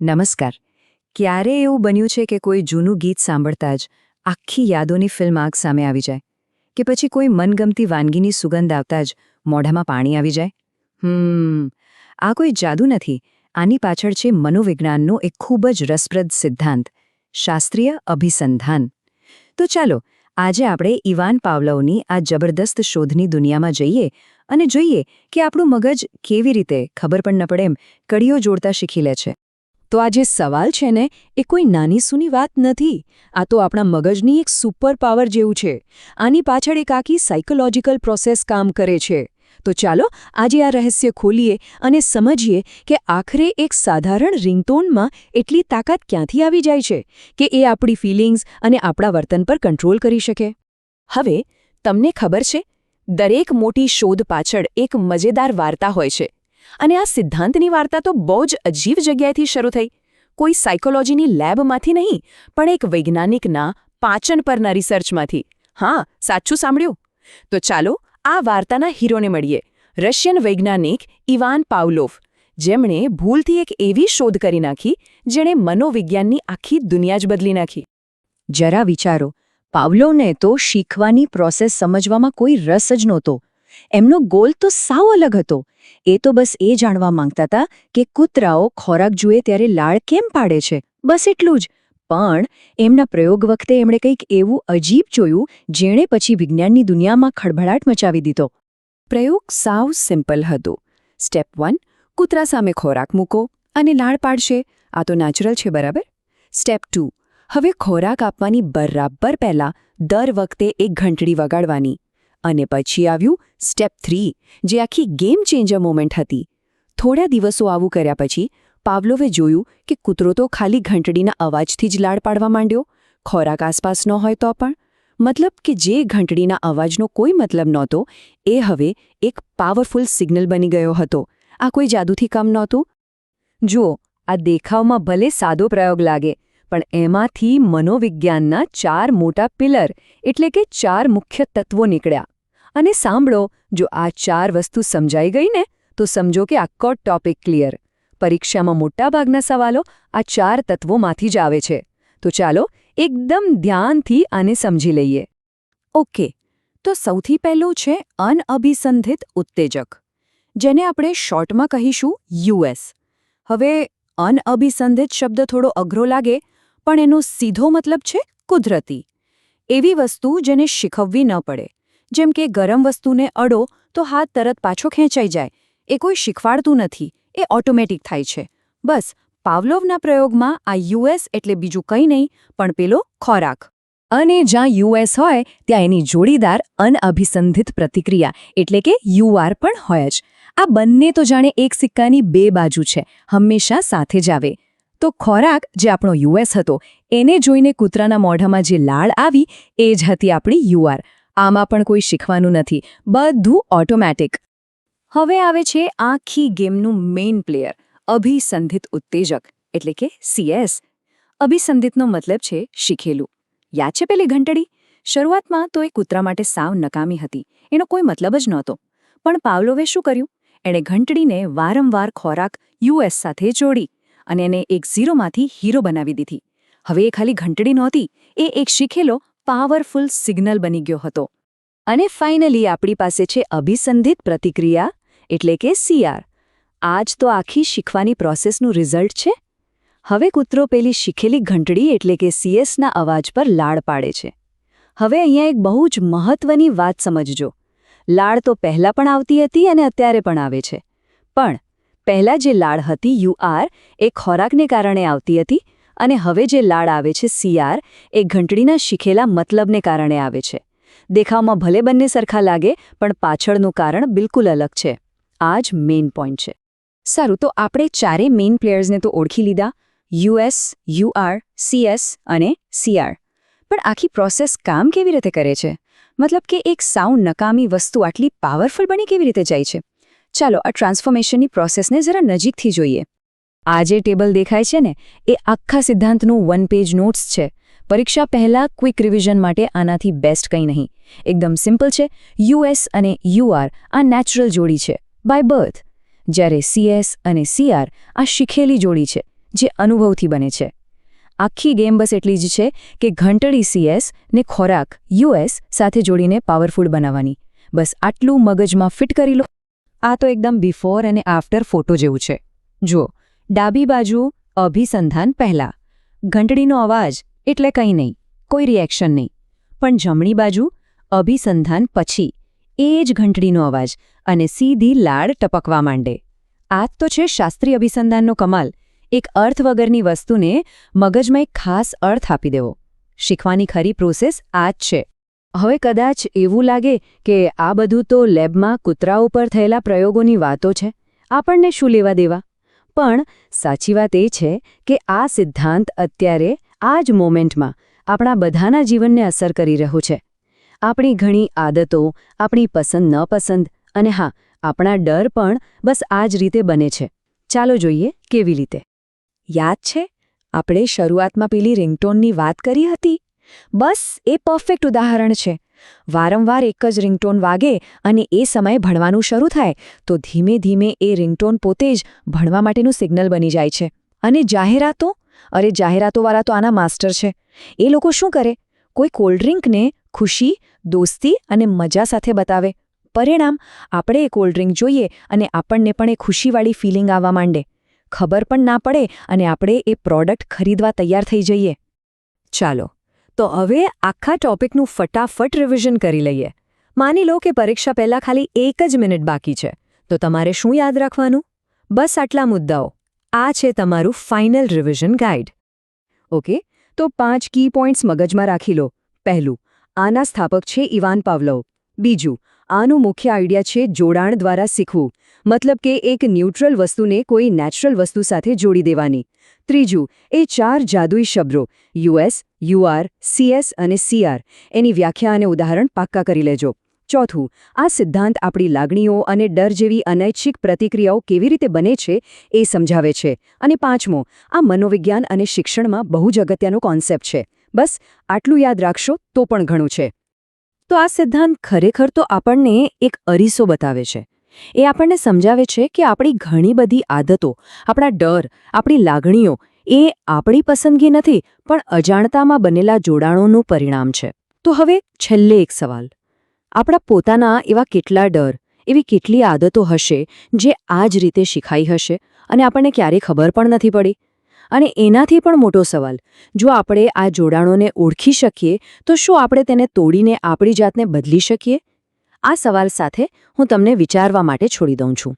નમસ્કાર. ક્યારે એવું બન્યું છે કે કોઈ જૂનું ગીત સાંભળતા જ આખી યાદોની ફિલ્મ આંખ સામે આવી જાય? કે પછી કોઈ મનગમતી વાનગીની સુગંધ આવતા જ મોઢામાં પાણી આવી જાય? આ કોઈ જાદુ નથી. આની પાછળ છે મનોવિજ્ઞાનનો એક ખૂબ જ રસપ્રદ સિદ્ધાંત, શાસ્ત્રીય અભિસંધાન. તો ચાલો આજે આપણે ઇવાન પાવલોવની આ જબરદસ્ત શોધની દુનિયામાં જઈએ અને જોઈએ કે આપણું મગજ કેવી રીતે, ખબર પણ ન પડે એમ, કડીઓ જોડતા શીખી લે છે. તો આ જે સવાલ છે ને, એ કોઈ નાની સૂની વાત નથી. આ તો આપણા મગજની એક સુપર પાવર જેવું છે. આની પાછળ એક આખી સાયકોલોજીકલ પ્રોસેસ કામ કરે છે. તો ચાલો આજે આ રહસ્ય ખોલીએ અને સમજીએ કે આખરે એક સાધારણ રિંગટોનમાં એટલી તાકાત ક્યાંથી આવી જાય છે કે એ આપણી ફિલિંગ્સ અને આપણા વર્તન પર કંટ્રોલ કરી શકે. હવે તમને ખબર છે, દરેક મોટી શોધ પાછળ એક મજેદાર વાર્તા હોય છે. અને આ સિદ્ધાંતની વાર્તા તો બહુ જ અજીબ જગ્યાએથી શરૂ થઈ. કોઈ સાયકોલોજીની લેબમાંથી નહીં, પણ એક વૈજ્ઞાનિકના પાચન પરના રિસર્ચમાંથી. હા, સાચું સાંભળ્યું. તો ચાલો આ વાર્તાના હીરોને મળીએ, રશિયન વૈજ્ઞાનિક ઇવાન પાવલોવ, જેમણે ભૂલથી એક એવી શોધ કરી નાખી જેણે મનોવિજ્ઞાનની આખી દુનિયા જ બદલી નાખી. જરા વિચારો, પાવલોવને તો શીખવાની પ્રોસેસ સમજવામાં કોઈ રસ જ નહોતો. એમનો ગોલ તો સાવ અલગ હતો. એ તો બસ એ જાણવા માંગતા હતા કે કૂતરાઓ ખોરાક જુએ ત્યારે લાળ કેમ પાડે છે, બસ એટલું જ. પણ એમના પ્રયોગ વખતે એમણે કંઈક એવું અજીબ જોયું જેણે પછી વિજ્ઞાનની દુનિયામાં ખળભળાટ મચાવી દીધો. પ્રયોગ સાવ સિમ્પલ હતો. સ્ટેપ 1, કૂતરા સામે ખોરાક મૂકો અને લાળ પાડશે. આ તો નેચરલ છે, બરાબર? સ્ટેપ 2, હવે ખોરાક આપવાની બરાબર પહેલાં દર વખતે એક ઘંટડી વગાડવાની. અને પછી આવ્યું સ્ટેપ 3, જે આખી ગેમ ચેન્જર મોમેન્ટ હતી. થોડા દિવસો આવું કર્યા પછી પાવલોવે જોયું કે કૂતરો તો ખાલી ઘંટડીના અવાજથી જ લાડ પાડવા માંડ્યો, ખોરાક આસપાસ ન હોય તો પણ. મતલબ કે જે ઘંટડીના અવાજનો કોઈ મતલબ નહોતો, એ હવે એક પાવરફુલ સિગ્નલ બની ગયો હતો. આ કોઈ જાદુથી કમ નહોતું. જુઓ, આ દેખાવમાં ભલે સાદો પ્રયોગ લાગે, પણ એમાંથી મનોવિજ્ઞાનના 4 મોટા પિલર એટલે કે 4 મુખ્ય તત્વો નીકળ્યા. અને સાંભળો, જો આ 4 વસ્તુ સમજાઈ ગઈ ને, તો સમજો કે આખો ટોપિક ક્લિયર. પરીક્ષામાં મોટાભાગના સવાલો આ 4 તત્વોમાંથી જ આવે છે. તો ચાલો એકદમ ધ્યાનથી આને સમજી લઈએ. ઓકે, તો સૌથી પહેલું છે અનઅભિસંધિત ઉત્તેજક, જેને આપણે શોર્ટમાં કહીશું યુએસ. હવે અનઅભિસંધિત શબ્દ થોડો અઘરો લાગે, પણ એનો સીધો મતલબ છે કુદરતી. એવી વસ્તુ જેને શીખવવી ન પડે. જેમ કે ગરમ વસ્તુને અડો તો હાથ તરત પાછો ખેંચાઈ જાય. એ કોઈ શીખવાડતું નથી, એ ઓટોમેટિક થાય છે. બસ પાવલોવના પ્રયોગમાં આ યુએસ એટલે બીજું કંઈ નહીં પણ પેલો ખોરાક. અને જ્યાં યુએસ હોય ત્યાં એની જોડીદાર અનઅભિસંધિત પ્રતિક્રિયા એટલે કે યુઆર પણ હોય જ. આ બંને તો જાણે એક સિક્કાની 2 બાજુ છે, હંમેશા સાથે જ આવે. તો ખોરાક, જે આપણો યુએસ હતો, એને જોઈને કૂતરાના મોઢામાં જે લાળ આવી, એ જ હતી આપણી યુઆર. આમાં પણ કોઈ શીખવાનું નથી, બધું ઓટોમેટિક. હવે આવે છે આખી ગેમનું મેઇન પ્લેયર, અભિસંધિત ઉત્તેજક એટલે કે સીએસ. અભિસંધિતનો મતલબ છે શીખેલું. યાદ છે પેલી ઘંટડી? શરૂઆતમાં તો એ કૂતરા માટે સાવ નકામી હતી, એનો કોઈ મતલબ જ નહોતો. પણ પાવલોવે શું કર્યું? એણે ઘંટડીને વારંવાર ખોરાક યુએસ સાથે જોડી અને એને એક ઝીરોમાંથી હીરો બનાવી દીધી. હવે એ ખાલી ઘંટડી નહોતી, એ એક શીખેલો પાવરફુલ સિગ્નલ બની ગયો હતો. અને ફાઇનલી આપણી પાસે છે અભિસંધિત પ્રતિક્રિયા એટલે કે સીઆર. આ જ તો આખી શીખવાની પ્રોસેસનું રિઝલ્ટ છે. હવે કૂતરો પેલી શીખેલી ઘંટડી એટલે કે સીએસના અવાજ પર લાળ પાડે છે. હવે અહીંયા એક બહુ જ મહત્વની વાત સમજજો. લાળ તો પહેલાં પણ આવતી હતી અને અત્યારે પણ આવે છે. પણ પહેલાં જે લાળ હતી યુઆર, એ ખોરાકને કારણે આવતી હતી, અને હવે જે લાળ આવે છે સીઆર, એ ઘંટડીના શીખેલા મતલબને કારણે આવે છે. દેખાવમાં ભલે બંને સરખા લાગે, પણ પાછળનું કારણ બિલકુલ અલગ છે. આ જ મેઇન પોઈન્ટ છે. સારું, તો આપણે 4 મેઇન પ્લેયર્સને તો ઓળખી લીધા, યુએસ, યુઆર, સીએસ અને સીઆર. પણ આખી પ્રોસેસ કામ કેવી રીતે કરે છે? મતલબ કે એક સાવ નકામી વસ્તુ આટલી પાવરફુલ બની કેવી રીતે જાય છે? ચાલો આ ટ્રાન્સફોર્મેશનની પ્રોસેસને જરા નજીકથી જોઈએ. આ જે ટેબલ દેખાય છે ને, એ આખા સિદ્ધાંતનું 1 પેજ નોટ્સ છે. પરીક્ષા પહેલાં ક્વિક રિવિઝન માટે આનાથી બેસ્ટ કંઈ નહીં. એકદમ સિમ્પલ છે. યુએસ અને યુઆર આ નેચરલ જોડી છે, બાય બર્થ. જ્યારે સીએસ અને સીઆર આ શીખેલી જોડી છે, જે અનુભવથી બને છે. આખી ગેમ બસ એટલી જ છે કે ઘંટડી CS ને ખોરાક US સાથે જોડીને પાવરફુલ બનાવવાની. બસ આટલું મગજમાં ફિટ કરી લો. આ તો એકદમ બિફોર અને આફ્ટર ફોટો જેવું છે. જુઓ, ડાબી બાજુ અભિસંધાન પહેલા. ઘંટડીનો અવાજ એટલે કંઈ નહીં, કોઈ રિએક્શન નહીં. પણ જમણી બાજુ અભિસંધાન પછી એ જ ઘંટડીનો અવાજ અને સીધી લાળ ટપકવા માંડે. આ જ તો છે શાસ્ત્રીય અભિસંધાનનો કમાલ. એક અર્થ વગરની વસ્તુને મગજમાં એક ખાસ અર્થ આપી દેવો. શીખવાની ખરી પ્રોસેસ આ જ છે. હવે કદાચ એવું લાગે કે આ બધું તો લેબમાં કૂતરા ઉપર થયેલા પ્રયોગોની વાતો છે, આપણને શું લેવા દેવા? પણ સાચી વાત એ છે કે આ સિદ્ધાંત અત્યારે આ જ મોમેન્ટમાં આપણા બધાના જીવનને અસર કરી રહ્યો છે. આપણી ઘણી આદતો, આપણી પસંદ નપસંદ અને હા, આપણા ડર પણ બસ આ જ રીતે બને છે. ચાલો જોઈએ કેવી રીતે. યાદ છે આપણે શરૂઆતમાં પેલી રિંગટોનની વાત કરી હતી? બસ એ પરફેક્ટ ઉદાહરણ છે. વારંવાર એક જ રિંગટોન વાગે અને એ સમયે ભણવાનું શરૂ થાય તો ધીમે ધીમે એ રિંગટોન પોતે જ ભણવા માટેનું સિગ્નલ બની જાય છે. અને જાહેરાતો? અરે જાહેરાતોવાળા તો આના માસ્ટર છે. એ લોકો શું કરે? કોઈ કોલ્ડ ડ્રિંકને ખુશી, દોસ્તી અને મજા સાથે બતાવે. પરિણામ, આપણે એ કોલ્ડ ડ્રિંક જોઈએ અને આપણને પણ એ ખુશીવાળી ફિલિંગ આવવા માંડે. ખબર પણ ના પડે અને આપણે એ પ્રોડક્ટ ખરીદવા તૈયાર થઈ જઈએ. ચાલો તો હવે આખા ટોપિકનું ફટાફટ રિવિઝન કરી લઈએ. માની લો કે પરીક્ષા પહેલાં ખાલી 1 જ મિનિટ બાકી છે, તો તમારે શું યાદ રાખવાનું? બસ આટલા મુદ્દાઓ. આ છે તમારું ફાઇનલ રિવિઝન ગાઈડ. ઓકે, તો 5 કી પોઈન્ટ્સ મગજમાં રાખી લો. પહેલું, આના સ્થાપક છે ઇવાન પાવલોવ. બીજું, આનું મુખ્ય આઈડિયા છે જોડાણ દ્વારા શીખવું, મતલબ કે એક ન્યુટ્રલ વસ્તુને કોઈ નેચરલ વસ્તુ સાથે જોડી દેવાની. ત્રીજું, એ 4 જાદુઈ શબ્દો US, UR, CS અને CR એની વ્યાખ્યા અને ઉદાહરણ પાક્કા કરી લેજો. ચોથું, આ સિદ્ધાંત આપણી લાગણીઓ અને ડર જેવી અનૈચ્છિક પ્રતિક્રિયાઓ કેવી રીતે બને છે એ સમજાવે છે. અને પાંચમો, આ મનોવિજ્ઞાન અને શિક્ષણમાં બહુ જ અગત્યનો કોન્સેપ્ટ છે. બસ આટલું યાદ રાખશો તો પણ ઘણું છે. તો આ સિદ્ધાંત ખરેખર તો આપણને એક અરીસો બતાવે છે. એ આપણને સમજાવે છે કે આપણી ઘણી બધી આદતો, આપણા ડર, આપણી લાગણીઓ એ આપણી પસંદગી નથી, પણ અજાણતામાં બનેલા જોડાણોનું પરિણામ છે. તો હવે છેલ્લે એક સવાલ. આપણા પોતાના એવા કેટલા ડર, એવી કેટલી આદતો હશે જે આ જ રીતે શીખાઈ હશે અને આપણને ક્યારેય ખબર પણ નથી પડી? અને એનાથી પણ મોટો સવાલ, જો આપણે આ જોડાણોને ઓળખી શકીએ તો શું આપણે તેને તોડીને આપણી જાતને બદલી શકીએ? આ સવાલ સાથે હું તમને વિચારવા માટે છોડી દઉં છું.